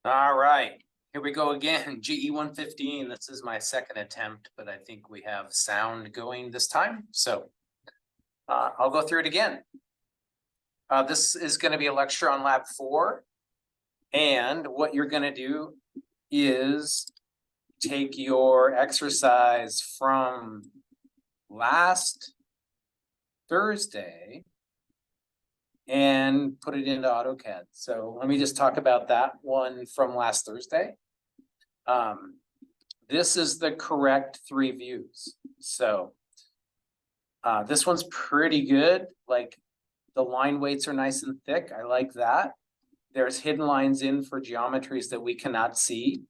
All right, here we go again. GE115. This is my second attempt, but I think we have sound going this time. So I'll go through it again. This is going to be a lecture on lab 4. And what you're going to do is take your exercise from last Thursday and put it into AutoCAD. So let me just talk about that one from last Thursday. This is the correct 3 views. So this one's pretty good. Like the line weights are nice and thick. I like that. There's hidden lines in for geometries that we cannot see.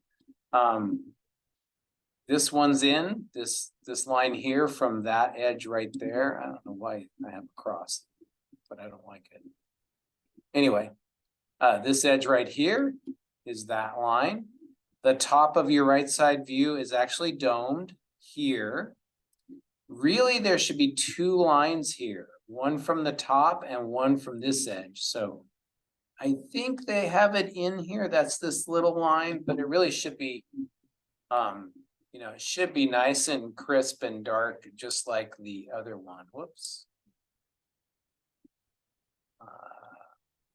This one's in, this line here from that edge right there. I don't know why I have a cross, but I don't like it. Anyway, this edge right here is that line. The top of your right side view is actually domed here. Really, there should be 2 lines here, one from the top and one from this edge. So I think they have it in here. That's this little line, but it really should be, it should be nice and crisp and dark, just like the other one. Whoops.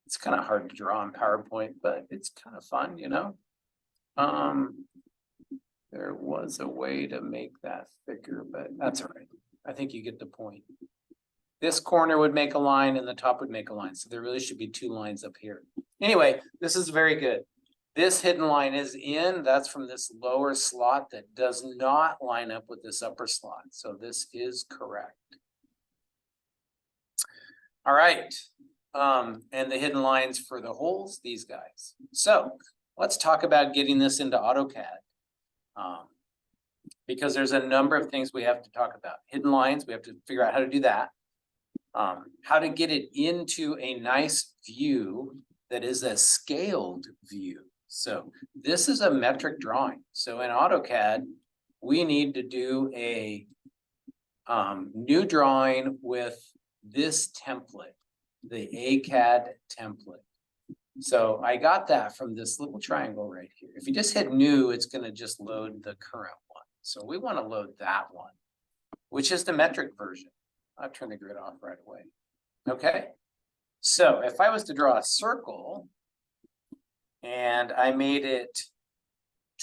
It's kind of hard to draw in PowerPoint, but it's kind of fun, There was a way to make that thicker, but that's all right. I think you get the point. This corner would make a line and the top would make a line. So there really should be 2 lines up here. Anyway, this is very good. This hidden line is in, that's from this lower slot that does not line up with this upper slot. So this is correct. All right. And the hidden lines for the holes, these guys. So let's talk about getting this into AutoCAD. Because there's a number of things we have to talk about. Hidden lines, we have to figure out how to do that. How to get it into a nice view that is a scaled view. So this is a metric drawing. So in AutoCAD, we need to do a new drawing with this template, the ACAD template. So I got that from this little triangle right here. If you just hit new, it's going to just load the current one. So we want to load that one, which is the metric version. I'll turn the grid off right away. Okay. So if I was to draw a circle and I made it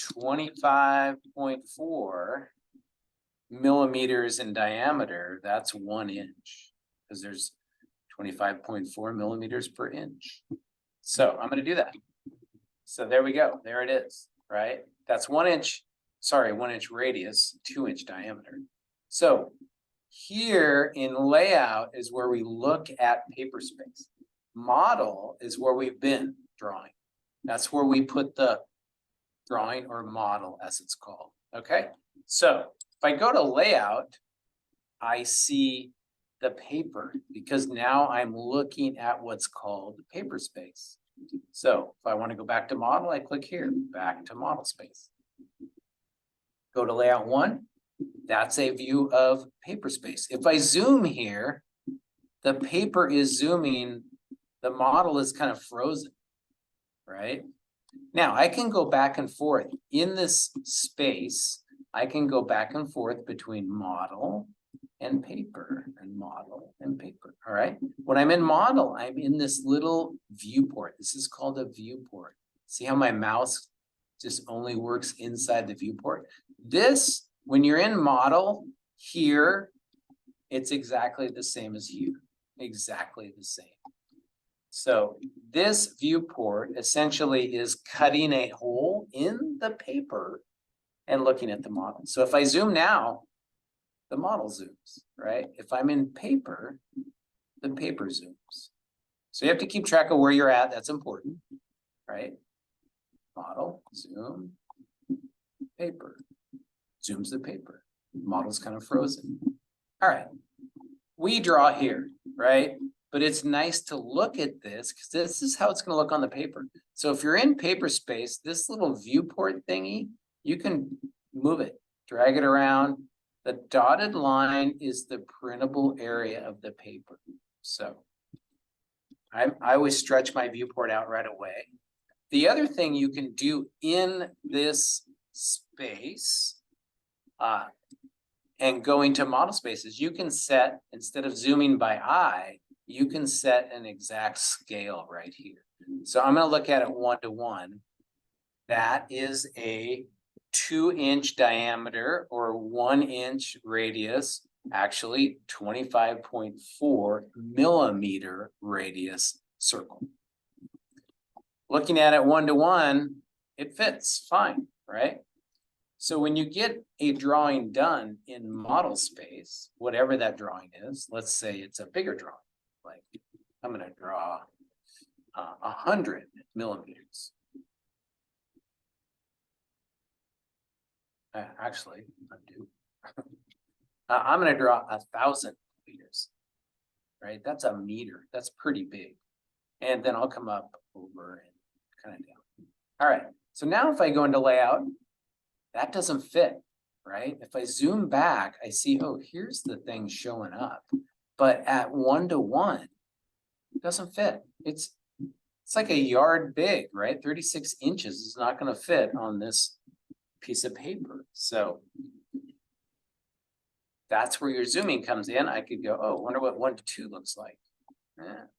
25.4 millimeters in diameter, that's 1 inch because there's 25.4 millimeters per inch. So I'm going to do that. So there we go. There it is, right? That's 1 inch, sorry, 1 inch radius, 2 inch diameter. So here in layout is where we look at paper space. Model is where we've been drawing. That's where we put the drawing or model as it's called. Okay. So if I go to layout, I see the paper because now I'm looking at what's called paper space. So if I want to go back to model, I click here, back to model space. Go to layout 1. That's a view of paper space. If I zoom here, the paper is zooming, the model is kind of frozen, right? Now I can go back and forth in this space. I can go back and forth between model and paper and model and paper. All right. When I'm in model, I'm in this little viewport. This is called a viewport. See how my mouse just only works inside the viewport? This, when you're in model here, it's exactly the same as here. Exactly the same. So this viewport essentially is cutting a hole in the paper and looking at the model. So if I zoom now, the model zooms, right? If I'm in paper, the paper zooms. So you have to keep track of where you're at. That's important, right? Model, zoom, paper, zooms the paper. Model's kind of frozen. All right, we draw here, right? But it's nice to look at this because this is how it's going to look on the paper. So if you're in paper space, this little viewport thingy, you can move it, drag it around. The dotted line is the printable area of the paper. So I always stretch my viewport out right away. The other thing you can do in this space and going to model spaces, you can set, instead of zooming by eye, you can set an exact scale right here. So I'm going to look at it 1:1. That is a 2-inch diameter or 1-inch radius, actually 25.4 millimeter radius circle. Looking at it 1:1, it fits fine, right? So when you get a drawing done in model space, whatever that drawing is, let's say it's a bigger drawing, like I'm going to draw 100 millimeters. Actually, I'm going to draw 1,000 meters, right? That's a meter. That's pretty big. And then I'll come up over and kind of down. All right. So now if I go into layout, that doesn't fit, right? If I zoom back, I see, oh, here's the thing showing up. But at 1:1, it doesn't fit. It's like a yard big, right? 36 inches is not going to fit on this piece of paper. So that's where your zooming comes in. I could go, oh, wonder what 1:2 looks like.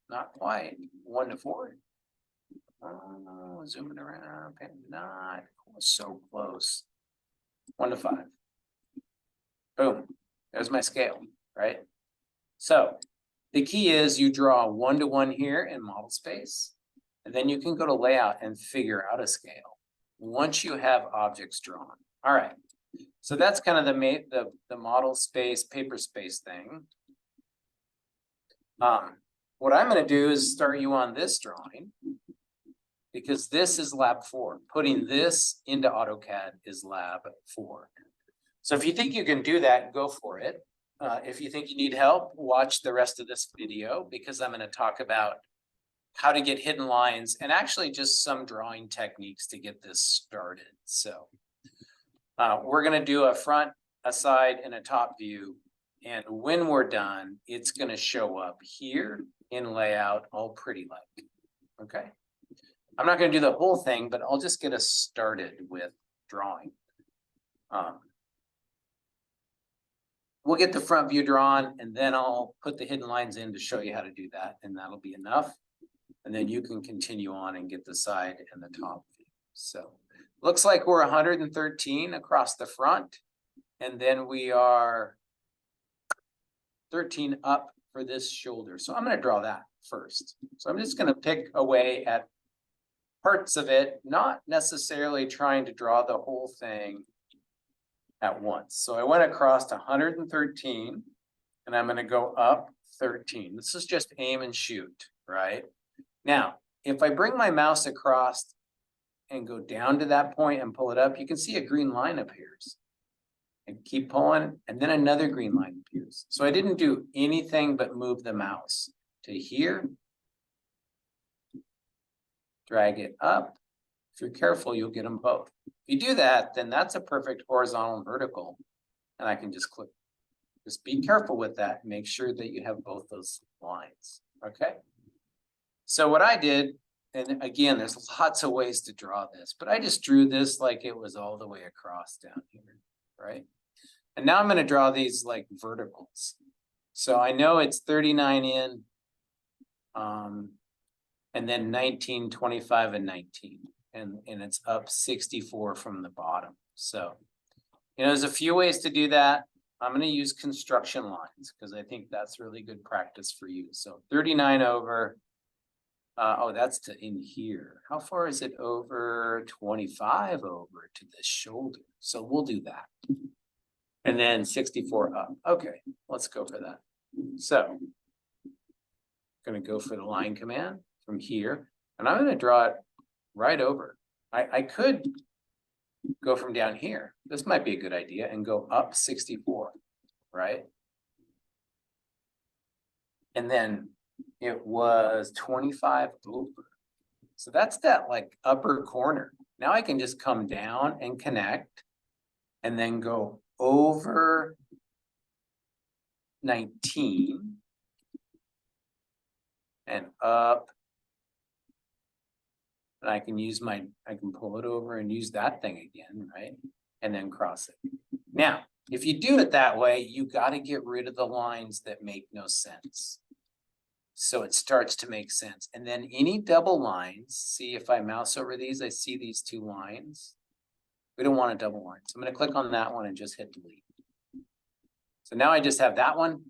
Not quite. 1:4. Oh, zooming around, not so close. 1:5. Boom. There's my scale, right? So the key is you draw 1:1 here in model space, and then you can go to layout and figure out a scale once you have objects drawn. All right. So that's kind of the model space, paper space thing. What I'm going to do is start you on this drawing, because this is lab 4. Putting this into AutoCAD is lab 4. So if you think you can do that, go for it. If you think you need help, watch the rest of this video, because I'm going to talk about how to get hidden lines and actually just some drawing techniques to get this started. So we're going to do a front, a side, and a top view. And when we're done, it's going to show up here in layout all pretty like. Okay. I'm not going to do the whole thing, but I'll just get us started with drawing. We'll get the front view drawn, and then I'll put the hidden lines in to show you how to do that, and that'll be enough. And then you can continue on and get the side and the top view. So looks like we're 113 across the front, and then we are 13 up for this shoulder. So I'm going to draw that first. So I'm just going to pick away at parts of it, not necessarily trying to draw the whole thing at once. So I went across to 113, and I'm going to go up 13. This is just aim and shoot, right? Now, if I bring my mouse across and go down to that point and pull it up, you can see a green line appears. And keep pulling, and then another green line appears. So I didn't do anything but move the mouse to here. Drag it up. If you're careful, you'll get them both. If you do that, then that's a perfect horizontal and vertical. And I can just click. Just be careful with that. Make sure that you have both those lines. Okay. So what I did, and again, there's lots of ways to draw this, but I just drew this like it was all the way across down here. Right? And now I'm going to draw these like verticals. So I know it's 39 in, and then 19, 25, and 19. And it's up 64 from the bottom. So, there's a few ways to do that. I'm going to use construction lines because I think that's really good practice for you. So 39 over, oh, that's to in here. How far is it over? 25 over to the shoulder. So we'll do that. And then 64 up. Okay, let's go for that. So I'm going to go for the line command from here, and I'm going to draw it right over. I could go from down here. This might be a good idea, and go up 64, right? And then it was 25 over. So that's that like upper corner. Now I can just come down and connect, and then go over 19 and up And I can pull it over and use that thing again, right? And then cross it. Now, if you do it that way, you got to get rid of the lines that make no sense. So it starts to make sense. And then any double lines, see if I mouse over these, I see these two lines. We don't want a double line. So I'm going to click on that one and just hit delete. So now I just have that one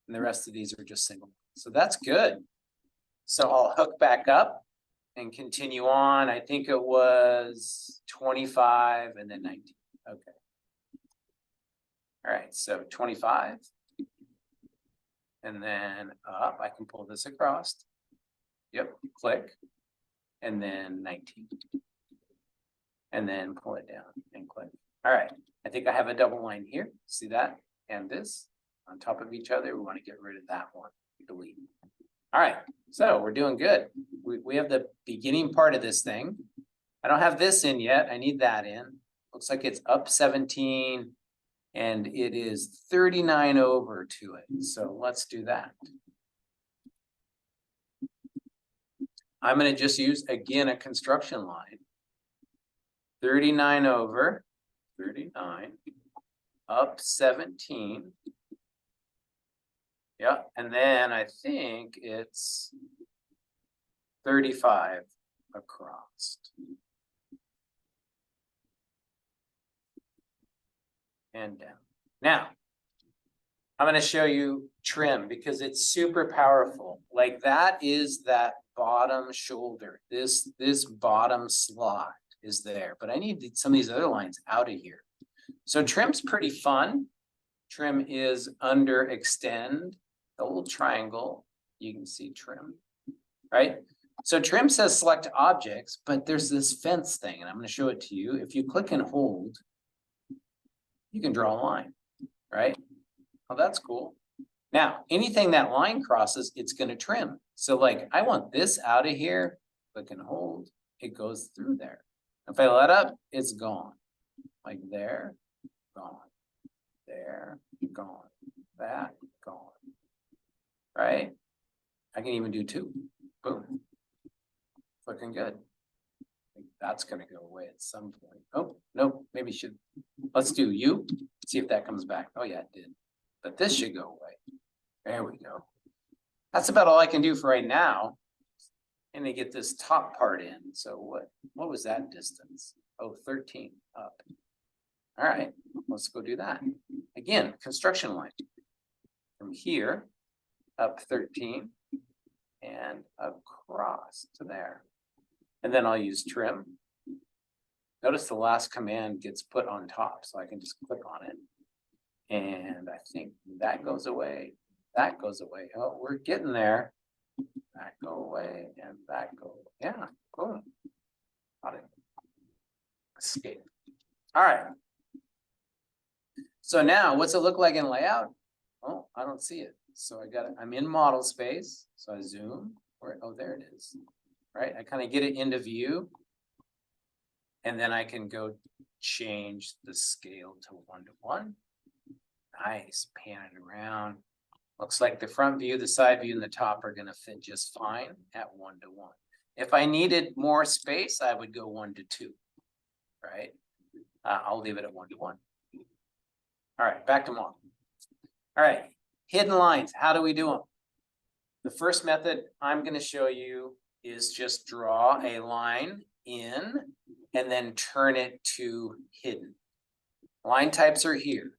and the rest of these are just single. So that's good. So I'll hook back up and continue on. I think it was 25 and then 19. Okay. All right, so 25. And then up, I can pull this across. Yep, click. And then 19. And then pull it down and click. All right, I think I have a double line here. See that? And this on top of each other. We want to get rid of that one. Delete. All right, so we're doing good. We have the beginning part of this thing. I don't have this in yet. I need that in. Looks like it's up 17 and it is 39 over to it. So let's do that. I'm going to just use, again, a construction line. 39 over 39 up 17. Yeah, and then I think it's 35 across. And down. Now, I'm going to show you trim because it's super powerful. Like that is that bottom shoulder. This bottom slot is there, but I need some of these other lines out of here. So trim's pretty fun. Trim is under extend, the little triangle. You can see trim, right? So trim says select objects, but there's this fence thing, and I'm going to show it to you. If you click and hold, you can draw a line, right? Oh, that's cool. Now, anything that line crosses, it's going to trim. So like, I want this out of here, click and hold, it goes through there. If I let up, it's gone. Like there, gone. There, gone. That, gone. Right? I can even do two. Boom. Looking good. I think that's going to go away at some point. Oh, no, maybe should. Let's do you. See if that comes back. Oh, yeah, it did. But this should go away. There we go. That's about all I can do for right now. And to get this top part in. So what was that distance? Oh, 13 up. All right, let's go do that. Again, construction line. From here, up 13 and across to there. And then I'll use trim. Notice the last command gets put on top, so I can just click on it. And I think that goes away. That goes away. Oh, we're getting there. That go away and that go. Yeah, cool. Got it. Escape. All right. So now what's it look like in layout? Oh, I don't see it. So I'm in model space. So I zoom. Oh, there it is. Right. I kind of get it into view. And then I can go change the scale to 1:1. Nice. Pan it around. Looks like the front view, the side view, and the top are going to fit just fine at 1:1. If I needed more space, I would go 1:2. Right. I'll leave it at 1:1. All right, back to model. All right, hidden lines. How do we do them? The first method I'm going to show you is just draw a line in and then turn it to hidden. Line types are here,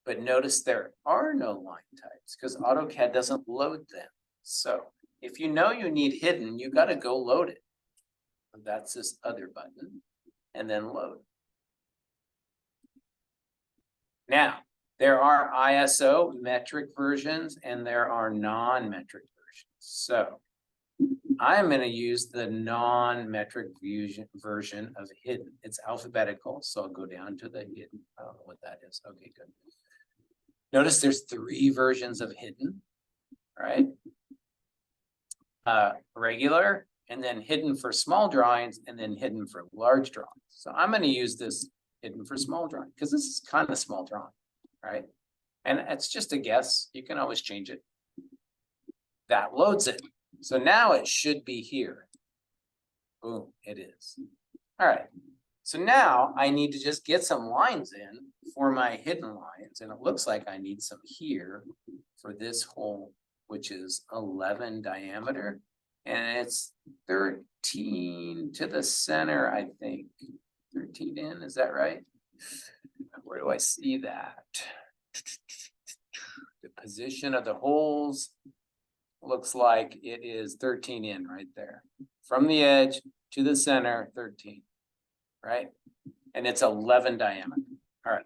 but notice there are no line types because AutoCAD doesn't load them. So if you know you need hidden, you got to go load it. That's this other button and then load. Now, there are ISO metric versions and there are non-metric versions. So I'm going to use the non-metric version of hidden. It's alphabetical, so I'll go down to the hidden. I don't know what that is. Okay, good. Notice there's 3 versions of hidden, right? Regular, and then hidden for small drawings, and then hidden for large drawings. So I'm going to use this hidden for small drawing because this is kind of small drawing, right? And it's just a guess. You can always change it. That loads it. So now it should be here. Boom, it is. All right. So now I need to just get some lines in for my hidden lines. And it looks like I need some here for this hole, which is 11 diameter. And it's 13 to the center, I think. 13 in, is that right? Where do I see that? The position of the holes looks like it is 13 in right there. From the edge to the center, 13, right? And it's 11 diameter. All right.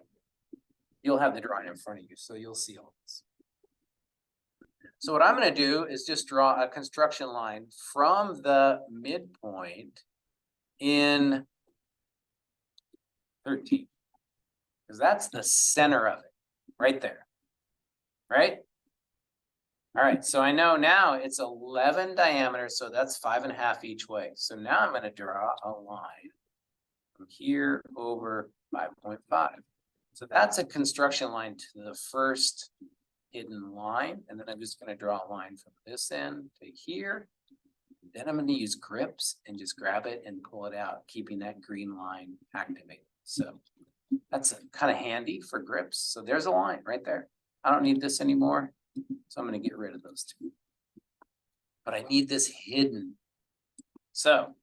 You'll have the drawing in front of you, so you'll see all this. So what I'm going to do is just draw a construction line from the midpoint in 13, because that's the center of it, right there, right? All right, so I know now it's 11 diameter, so that's 5.5 each way. So now I'm going to draw a line from here over 5.5. So that's a construction line to the first hidden line, and then I'm just going to draw a line from this end to here. Then I'm going to use grips and just grab it and pull it out, keeping that green line activated. So that's kind of handy for grips. So there's a line right there. I don't need this anymore, so I'm going to get rid of those two. But I need this hidden. So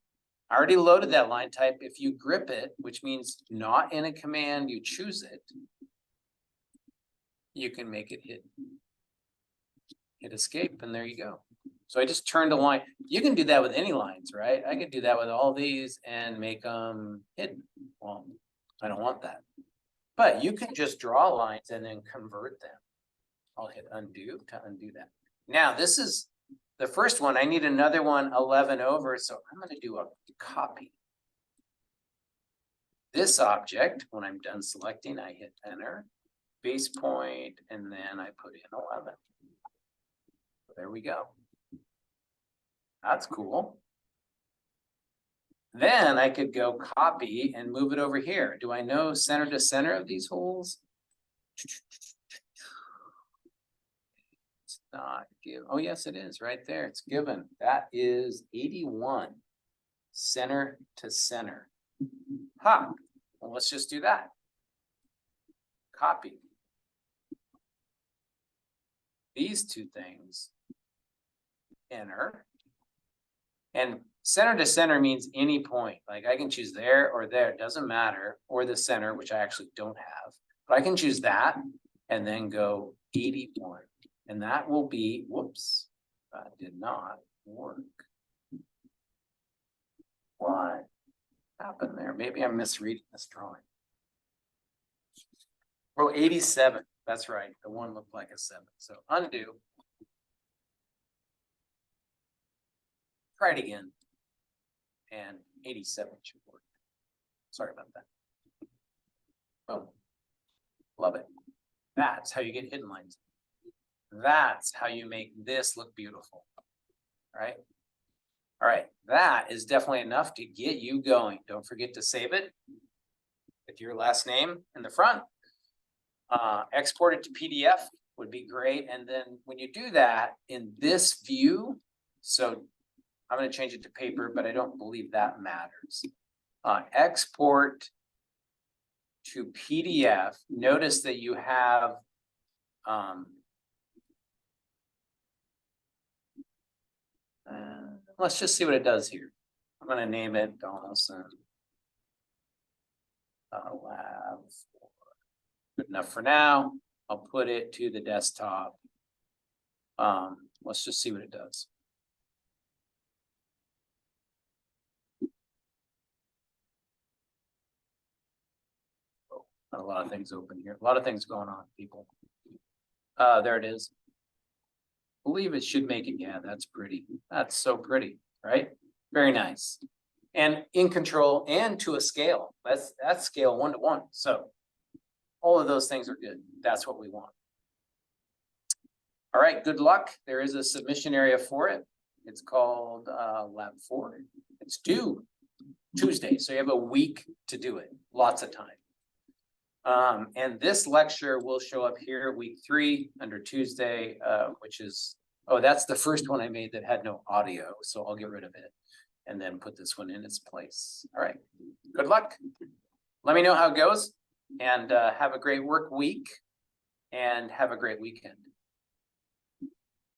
I already loaded that line type. If you grip it, which means not in a command, you choose it, you can make it hidden. Hit escape, and there you go. So I just turned a line. You can do that with any lines, right? I could do that with all these and make them hidden. Well, I don't want that. But you can just draw lines and then convert them. I'll hit undo to undo that. Now, this is the first one. I need another one 11 over, so I'm going to do a copy. This object, when I'm done selecting, I hit enter, base point, and then I put in 11. There we go. That's cool. Then I could go copy and move it over here. Do I know center to center of these holes? It's not given. Oh, yes, it is right there. It's given. That is 81 center to center. Ha! Well, let's just do that. Copy. These two things. Enter. And center to center means any point. Like I can choose there or there, it doesn't matter, or the center, which I actually don't have. But I can choose that and then go 81. And that will be, whoops, that did not work. What happened there? Maybe I'm misreading this drawing. Oh, 87. That's right. The one looked like a 7. So undo. Try it again. And 87 should work. Sorry about that. Oh, love it. That's how you get hidden lines. That's how you make this look beautiful. Right? All right. That is definitely enough to get you going. Don't forget to save it with your last name in the front. Export it to PDF would be great. And then when you do that in this view, so I'm going to change it to paper, but I don't believe that matters. Export to PDF. Notice that you have let's just see what it does here. I'm going to name it Donaldson Lab 4. Good enough for now. I'll put it to the desktop. Let's just see what it does. A lot of things open here. A lot of things going on, people. There it is. I believe it should make it. Yeah, that's pretty. That's so pretty, right? Very nice. And in control and to a scale. That's scale 1 to 1. So all of those things are good. That's what we want. All right, good luck. There is a submission area for it. It's called Lab 4. It's due Tuesday, so you have a week to do it. Lots of time. And this lecture will show up here week 3 under Tuesday, which is, oh, that's the first one I made that had no audio, so I'll get rid of it. and then put this one in its place. All right, good luck. Let me know how it goes, and have a great work week and have a great weekend.